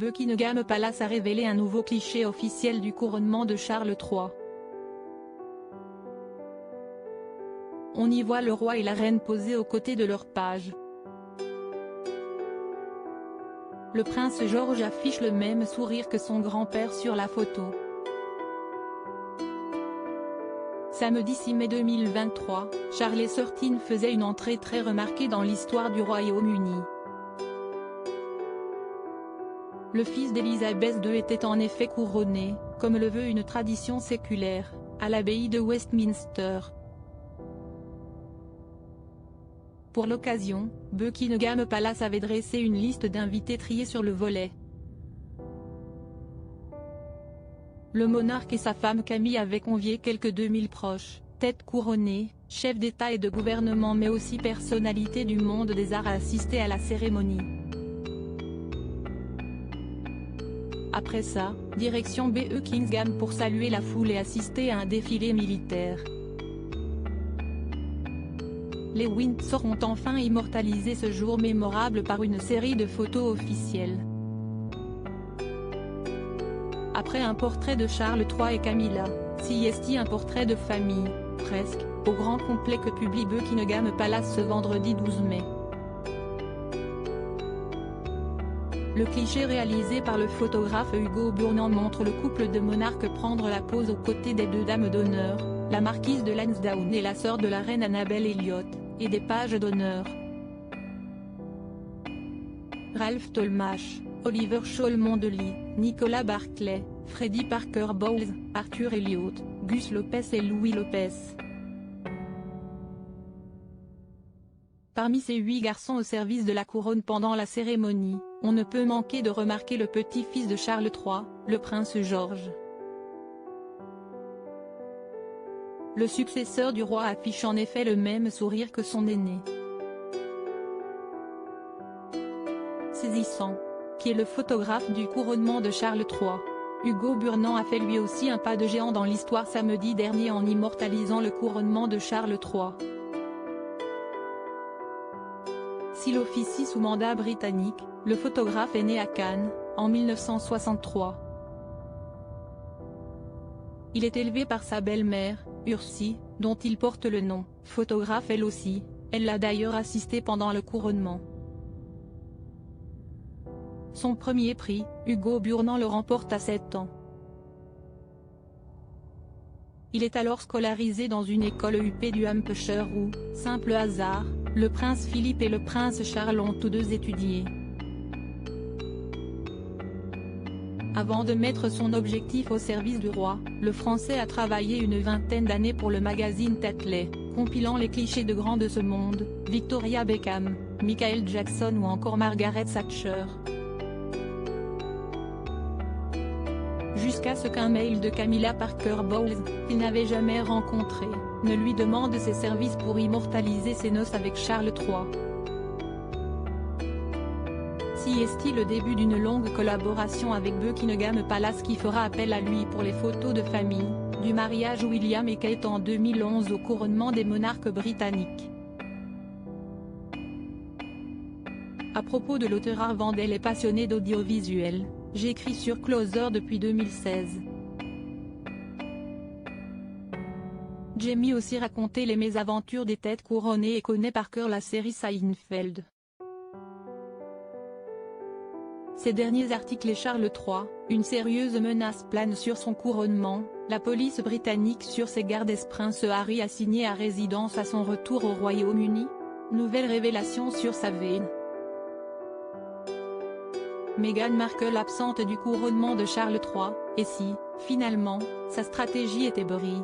Buckingham Palace a révélé un nouveau cliché officiel du couronnement de Charles III. On y voit le roi et la reine posés aux côtés de leur page. Le prince George affiche le même sourire que son grand-père sur la photo. Samedi 6 mai 2023, Charles XIII faisait une entrée très remarquée dans l'histoire du Royaume-Uni. Le fils d'Élisabeth II était en effet couronné, comme le veut une tradition séculaire, à l'abbaye de Westminster. Pour l'occasion, Buckingham Palace avait dressé une liste d'invités triés sur le volet. Le monarque et sa femme Camille avaient convié quelques 2000 proches, têtes couronnées, chefs d'État et de gouvernement mais aussi personnalités du monde des arts à assister à la cérémonie. Après ça, direction Buckingham pour saluer la foule et assister à un défilé militaire. Les Windsor ont enfin immortalisé ce jour mémorable par une série de photos officielles. Après un portrait de Charles III et Camilla, CST un portrait de famille, presque, au grand complet que publie Buckingham Palace ce vendredi 12 mai. Le cliché réalisé par le photographe Hugo Burnand montre le couple de monarques prendre la pose aux côtés des deux dames d'honneur, la marquise de Lansdowne et la sœur de la reine Annabel Elliot, et des pages d'honneur. Ralph Tolmach, Oliver Cholmondeley, Nicolas Barclay, Freddie Parker Bowles, Arthur Elliott, Gus Lopez et Louis Lopez. Parmi ces 8 garçons au service de la couronne pendant la cérémonie, on ne peut manquer de remarquer le petit-fils de Charles III, le prince George. Le successeur du roi affiche en effet le même sourire que son aîné. Saisissant, qui est le photographe du couronnement de Charles III. Hugo Burnand a fait lui aussi un pas de géant dans l'histoire samedi dernier en immortalisant le couronnement de Charles III. S'il officie sous mandat britannique, le photographe est né à Cannes, en 1963. Il est élevé par sa belle-mère, Ursie, dont il porte le nom, photographe elle aussi, elle l'a d'ailleurs assisté pendant le couronnement. Son premier prix, Hugo Burnand le remporte à 7 ans. Il est alors scolarisé dans une école UP du Hampshire où, simple hasard, le prince Philippe et le prince Charles ont tous deux étudié. Avant de mettre son objectif au service du roi, le Français a travaillé une vingtaine d'années pour le magazine Tatley, compilant les clichés de grands de ce monde, Victoria Beckham, Michael Jackson ou encore Margaret Thatcher. Jusqu'à ce qu'un mail de Camilla Parker Bowles, qu'il n'avait jamais rencontré, ne lui demande ses services pour immortaliser ses noces avec Charles III. Est-il le début d'une longue collaboration avec Buckingham Palace qui fera appel à lui pour les photos de famille, du mariage William et Kate en 2011 au couronnement des monarques britanniques. À propos de l'auteur Arvandel et passionné d'audiovisuel, j'écris sur Closer depuis 2016. Jamie aussi raconté les mésaventures des têtes couronnées et connaît par cœur la série Seinfeld. Ces derniers articles et Charles III, une sérieuse menace plane sur son couronnement, la police britannique sur ses gardes est Prince Harry assigné à résidence à son retour au Royaume-Uni. Nouvelle révélation sur sa veine. Meghan Markle absente du couronnement de Charles III, et si, finalement, sa stratégie était brie.